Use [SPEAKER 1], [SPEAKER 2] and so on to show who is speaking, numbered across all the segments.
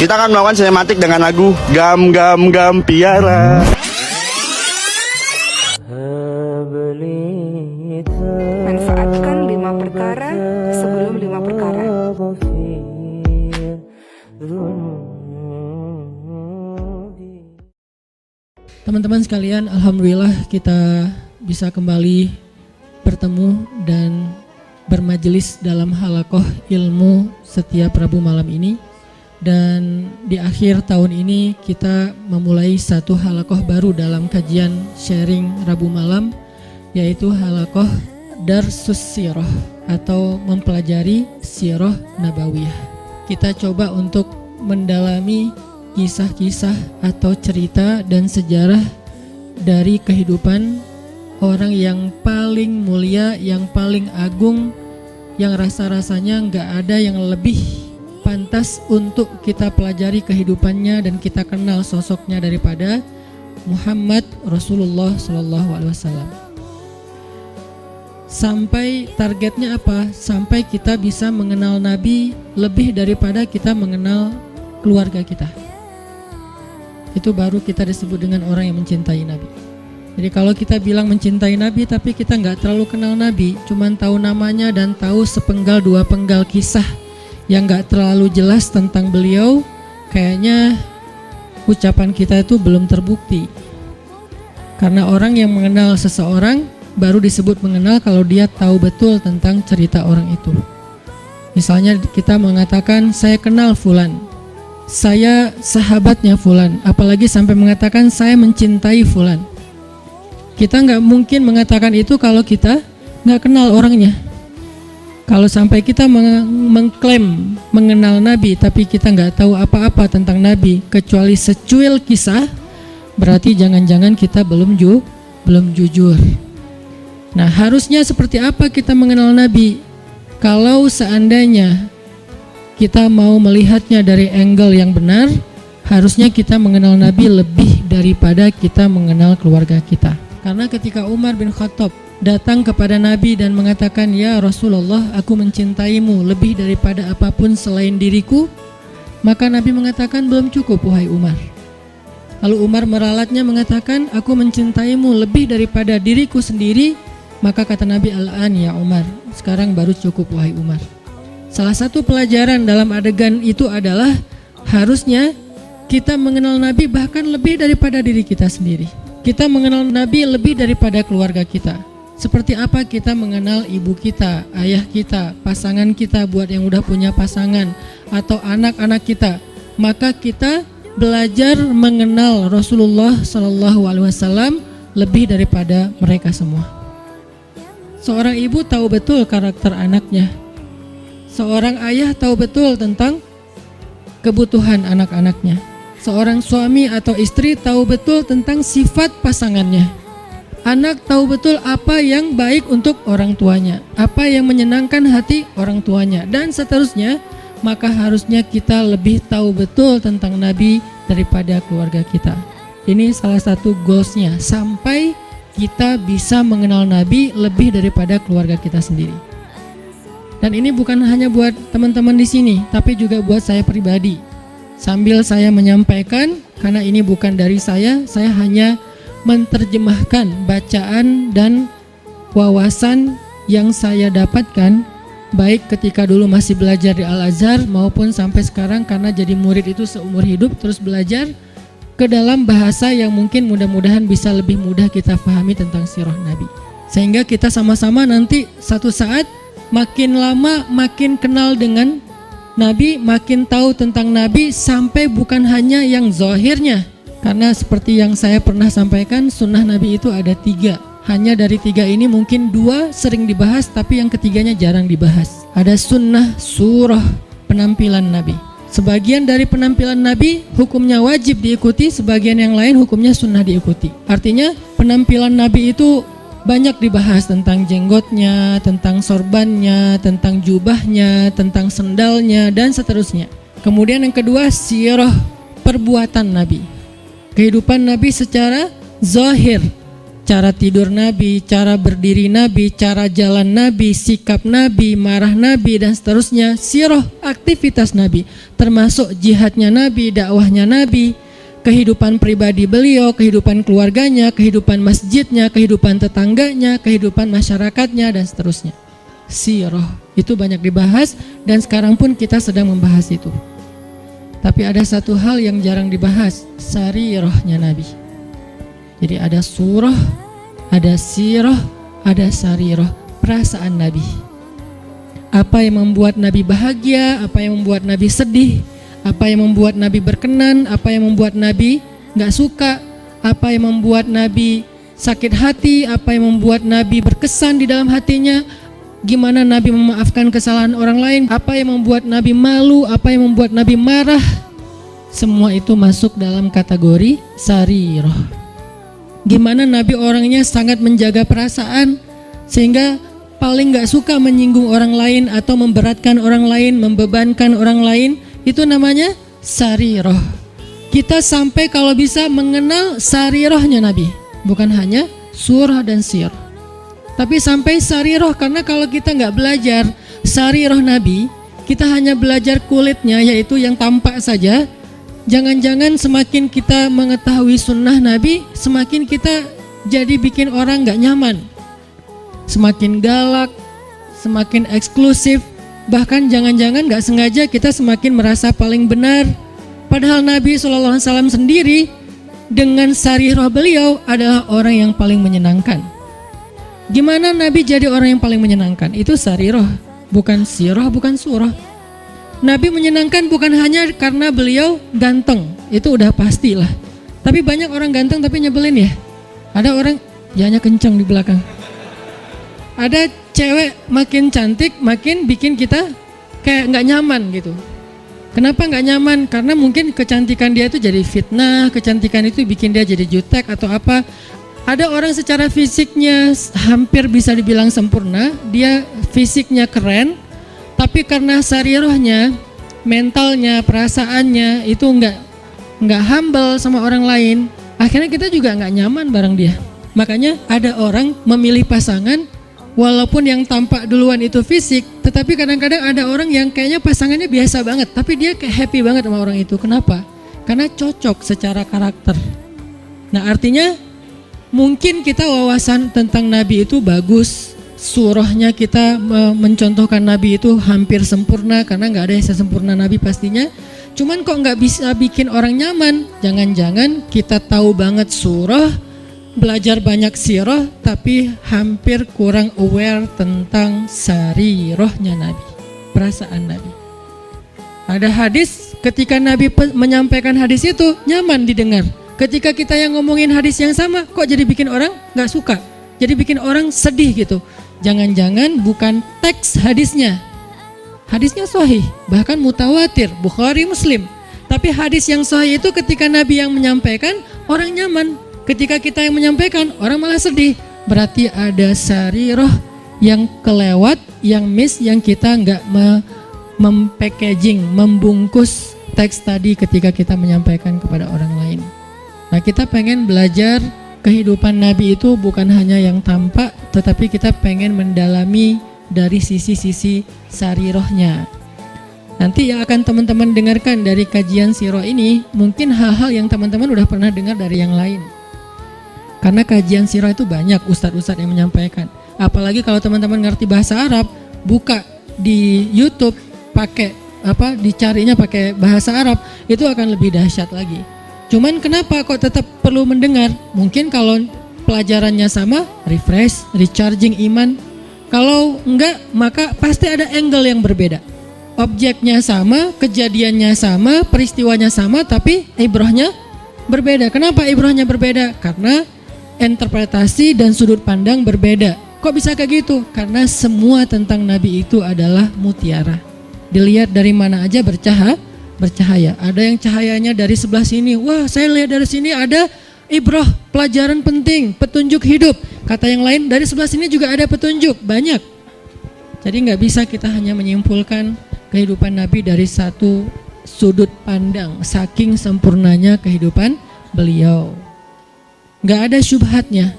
[SPEAKER 1] Kita akan melakukan sinematik dengan lagu Gam Gam Gam Piara.
[SPEAKER 2] Manfaatkan 5 perkara sebelum 5 perkara.
[SPEAKER 3] Teman-teman sekalian, alhamdulillah kita bisa kembali bertemu dan bermajelis dalam halaqah ilmu setiap Rabu malam ini. Dan di akhir tahun ini kita memulai satu halaqah baru dalam kajian sharing Rabu malam, yaitu halaqah Darsus Sirah atau mempelajari Sirah Nabawiyah. Kita coba untuk mendalami kisah-kisah atau cerita dan sejarah dari kehidupan orang yang paling mulia, yang paling agung, yang rasa-rasanya nggak ada yang lebih pantas untuk kita pelajari kehidupannya dan kita kenal sosoknya daripada Muhammad Rasulullah SAW. Sampai targetnya apa? Sampai kita bisa mengenal Nabi lebih daripada kita mengenal keluarga kita. Itu baru kita disebut dengan orang yang mencintai Nabi. Jadi kalau kita bilang mencintai Nabi tapi kita nggak terlalu kenal Nabi, cuman tahu namanya dan tahu sepenggal dua penggal kisah yang nggak terlalu jelas tentang beliau, kayaknya ucapan kita itu belum terbukti. Karena orang yang mengenal seseorang baru disebut mengenal kalau dia tahu betul tentang cerita orang itu. Misalnya kita mengatakan saya kenal fulan, saya sahabatnya fulan, apalagi sampai mengatakan saya mencintai fulan. Kita nggak mungkin mengatakan itu kalau kita nggak kenal orangnya. Kalau sampai kita mengklaim mengenal Nabi tapi kita nggak tahu apa-apa tentang Nabi kecuali secuil kisah, berarti jangan-jangan kita belum jujur. Nah, harusnya seperti apa kita mengenal Nabi? Kalau seandainya kita mau melihatnya dari angle yang benar, harusnya kita mengenal Nabi lebih daripada kita mengenal keluarga kita. Karena ketika Umar bin Khattab datang kepada Nabi dan mengatakan, "Ya Rasulullah, aku mencintaimu lebih daripada apapun selain diriku," maka Nabi mengatakan, "Belum cukup wahai Umar." Lalu Umar meralatnya mengatakan, "Aku mencintaimu lebih daripada diriku sendiri," maka kata Nabi, "Al-an ya Umar, sekarang baru cukup wahai Umar." Salah satu pelajaran dalam adegan itu adalah harusnya kita mengenal Nabi bahkan lebih daripada diri kita sendiri. Kita mengenal Nabi lebih daripada keluarga kita. Seperti apa kita mengenal ibu kita, ayah kita, pasangan kita buat yang udah punya pasangan, atau anak-anak kita. Maka kita belajar mengenal Rasulullah SAW lebih daripada mereka semua. Seorang ibu tahu betul karakter anaknya. Seorang ayah tahu betul tentang kebutuhan anak-anaknya. Seorang suami atau istri tahu betul tentang sifat pasangannya. Anak tahu betul apa yang baik untuk orang tuanya, apa yang menyenangkan hati orang tuanya, dan seterusnya. Maka harusnya kita lebih tahu betul tentang Nabi daripada keluarga kita. Ini salah satu goalsnya, sampai kita bisa mengenal Nabi lebih daripada keluarga kita sendiri. Dan ini bukan hanya buat teman-teman di sini, tapi juga buat saya pribadi. Sambil saya menyampaikan, karena ini bukan dari saya hanya menerjemahkan bacaan dan wawasan yang saya dapatkan, baik ketika dulu masih belajar di Al-Azhar maupun sampai sekarang karena jadi murid itu seumur hidup terus belajar ke dalam bahasa yang mungkin mudah-mudahan bisa lebih mudah kita pahami tentang sirah Nabi. Sehingga kita sama-sama nanti satu saat makin lama makin kenal dengan Nabi, makin tahu tentang Nabi, sampai bukan hanya yang zahirnya. Karena seperti yang saya pernah sampaikan, sunnah Nabi itu ada 3. Hanya dari 3 ini mungkin 2 sering dibahas, tapi yang ketiganya jarang dibahas. Ada sunnah surah penampilan Nabi. Sebagian dari penampilan Nabi hukumnya wajib diikuti, sebagian yang lain hukumnya sunnah diikuti. Artinya penampilan Nabi itu banyak dibahas tentang jenggotnya, tentang sorbannya, tentang jubahnya, tentang sendalnya, dan seterusnya. Kemudian yang kedua, sirah perbuatan Nabi. Kehidupan Nabi secara zahir. cara tidur Nabi, cara berdiri Nabi, cara jalan Nabi, sikap Nabi, marah Nabi, dan seterusnya. Sirah, aktivitas Nabi, termasuk jihadnya Nabi, dakwahnya Nabi, kehidupan pribadi beliau, kehidupan keluarganya, kehidupan masjidnya, kehidupan tetangganya, kehidupan masyarakatnya, dan seterusnya. Sirah itu banyak dibahas, dan sekarang pun kita sedang membahas itu. Tapi ada satu hal yang jarang dibahas, sarirahnya Nabi. Jadi ada surah, ada sirah, ada sarirah, perasaan Nabi. Apa yang membuat Nabi bahagia, apa yang membuat Nabi sedih, apa yang membuat Nabi berkenan, apa yang membuat Nabi gak suka, apa yang membuat Nabi sakit hati, apa yang membuat Nabi berkesan di dalam hatinya, gimana Nabi memaafkan kesalahan orang lain, apa yang membuat Nabi malu, apa yang membuat Nabi marah. Semua itu masuk dalam kategori sarirah. Gimana Nabi orangnya sangat menjaga perasaan, sehingga paling gak suka menyinggung orang lain atau memberatkan orang lain, membebankan orang lain. Itu namanya sarirah. Kita sampai kalau bisa mengenal sarirahnya Nabi, bukan hanya surah dan sir, tapi sampai sarirah. Karena kalau kita gak belajar sarirah Nabi, kita hanya belajar kulitnya, yaitu yang tampak saja. Jangan-jangan semakin kita mengetahui sunnah Nabi, semakin kita jadi bikin orang gak nyaman, semakin galak, semakin eksklusif. Bahkan jangan-jangan gak sengaja kita semakin merasa paling benar. Padahal Nabi SAW sendiri dengan sarirah beliau adalah orang yang paling menyenangkan. Gimana Nabi jadi orang yang paling menyenangkan? Itu sarirah, bukan sirah, bukan surah. Nabi menyenangkan bukan hanya karena beliau ganteng, itu udah pastilah. Tapi banyak orang ganteng tapi nyebelin ya. Ada orang jahnya kencang di belakang. Ada cewek makin cantik makin bikin kita kayak nggak nyaman gitu. Kenapa nggak nyaman? Karena mungkin kecantikan dia itu jadi fitnah, kecantikan itu bikin dia jadi jutek atau apa. Ada orang secara fisiknya hampir bisa dibilang sempurna, dia fisiknya keren, tapi karena sarirahnya, mentalnya, perasaannya itu nggak humble sama orang lain, akhirnya kita juga nggak nyaman bareng dia. Makanya ada orang memilih pasangan walaupun yang tampak duluan itu fisik, tetapi kadang-kadang ada orang yang kayaknya pasangannya biasa banget, tapi dia kayak happy banget sama orang itu. Kenapa? Karena cocok secara karakter. Nah artinya mungkin kita wawasan tentang Nabi itu bagus, surahnya kita mencontohkan Nabi itu hampir sempurna, karena nggak ada yang sesempurna Nabi pastinya. Cuman kok nggak bisa bikin orang nyaman? Jangan-jangan kita tahu banget surah, belajar banyak sirah, tapi hampir kurang aware tentang sarirahnya Nabi, perasaan Nabi. Ada hadis, ketika Nabi menyampaikan hadis itu nyaman didengar. Ketika kita yang ngomongin hadis yang sama, kok jadi bikin orang gak suka, jadi bikin orang sedih gitu. Jangan-jangan bukan teks hadisnya. Hadisnya sahih, bahkan mutawatir, Bukhari, Muslim. Tapi hadis yang sahih itu ketika Nabi yang menyampaikan, orang nyaman. Ketika kita yang menyampaikan, orang malah sedih. Berarti ada sarirah yang kelewat, yang miss, yang kita nggak mem-packaging, membungkus teks tadi ketika kita menyampaikan kepada orang lain. Nah, kita pengen belajar kehidupan Nabi itu bukan hanya yang tampak, tetapi kita pengen mendalami dari sisi-sisi sarirahnya. Nanti yang akan teman-teman dengarkan dari kajian sirah ini, mungkin hal-hal yang teman-teman udah pernah dengar dari yang lain. Karena kajian sirah itu banyak ustadz-ustadz yang menyampaikan. Apalagi kalau teman-teman ngerti bahasa Arab, buka di YouTube dicarinya pakai bahasa Arab, itu akan lebih dahsyat lagi. Cuman kenapa kok tetap perlu mendengar? Mungkin kalau pelajarannya sama, refresh, recharging iman. Kalau enggak, maka pasti ada angle yang berbeda. Objeknya sama, kejadiannya sama, peristiwanya sama, tapi ibrahnya berbeda. Kenapa ibrahnya berbeda? Karena interpretasi dan sudut pandang berbeda. Kok bisa kayak gitu? Karena semua tentang Nabi itu adalah mutiara. Dilihat dari mana aja bercahaya. Ada yang cahayanya dari sebelah sini. Wah, saya lihat dari sini ada ibrah, pelajaran penting, petunjuk hidup. Kata yang lain, dari sebelah sini juga ada petunjuk, banyak. Jadi nggak bisa kita hanya menyimpulkan kehidupan Nabi dari satu sudut pandang, saking sempurnanya kehidupan beliau. Nggak ada syubhatnya.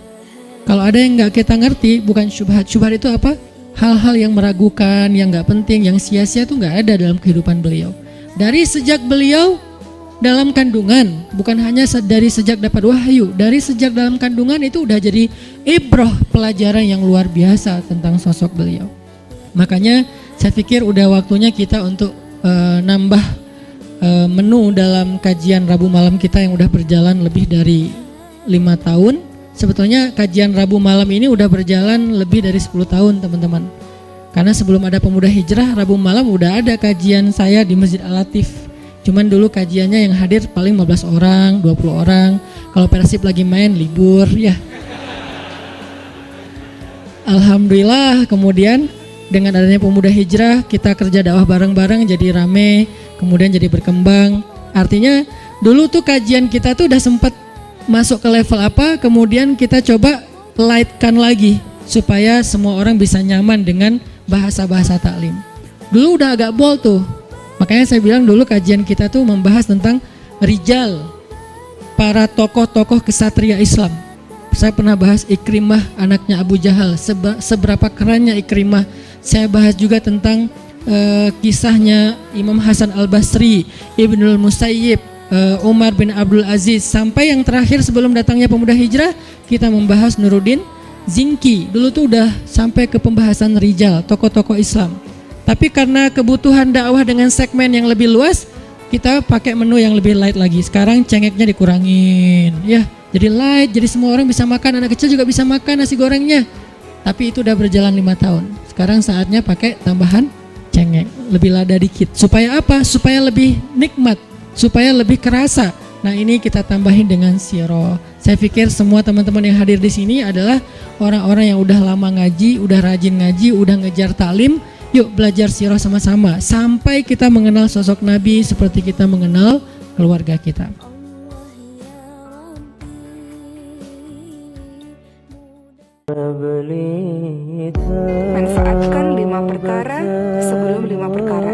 [SPEAKER 3] Kalau ada yang nggak kita ngerti, bukan syubhat. Syubhat itu apa? Hal-hal yang meragukan, yang nggak penting, yang sia-sia itu nggak ada dalam kehidupan beliau. Dari sejak beliau dalam kandungan, bukan hanya dari sejak dapat wahyu, dari sejak dalam kandungan itu udah jadi ibrah, pelajaran yang luar biasa tentang sosok beliau. Makanya saya pikir udah waktunya kita untuk nambah menu dalam kajian Rabu malam kita yang udah berjalan lebih dari 5 tahun. Sebetulnya kajian Rabu malam ini udah berjalan lebih dari 10 tahun teman-teman. Karena sebelum ada Pemuda Hijrah, Rabu malam udah ada kajian saya di Masjid Al-Latif. Cuman dulu kajiannya yang hadir paling 15 orang, 20 orang. Kalau Persib lagi main libur ya. Alhamdulillah kemudian dengan adanya Pemuda Hijrah kita kerja dakwah bareng-bareng jadi rame, kemudian jadi berkembang. Artinya dulu tuh kajian kita tuh udah sempat masuk ke level apa, kemudian kita coba lightkan lagi supaya semua orang bisa nyaman dengan bahasa-bahasa taklim. Dulu udah agak bold tuh. Makanya saya bilang dulu kajian kita tuh membahas tentang rijal, para tokoh-tokoh kesatria Islam. Saya pernah bahas Ikrimah anaknya Abu Jahal, seberapa kerennya Ikrimah. Saya bahas juga tentang kisahnya Imam Hasan Al-Basri, Ibnul Musayyib, Umar bin Abdul Aziz, sampai yang terakhir sebelum datangnya Pemuda Hijrah kita membahas Nuruddin Zinki. Dulu tuh udah sampai ke pembahasan rijal, tokoh-tokoh Islam. Tapi karena kebutuhan dakwah dengan segmen yang lebih luas, kita pakai menu yang lebih light lagi. Sekarang cengeknya dikurangin, ya. Jadi light, jadi semua orang bisa makan, anak kecil juga bisa makan nasi gorengnya. Tapi itu udah berjalan 5 tahun. Sekarang saatnya pakai tambahan cengek, lebih lada dikit. Supaya apa? Supaya lebih nikmat, supaya lebih kerasa. Nah ini kita tambahin dengan siro. Saya pikir semua teman-teman yang hadir di sini adalah orang-orang yang udah lama ngaji, udah rajin ngaji, udah ngejar taklim. Yuk belajar sirah sama-sama sampai kita mengenal sosok Nabi seperti kita mengenal keluarga kita.
[SPEAKER 2] Manfaatkan 5 perkara sebelum 5 perkara.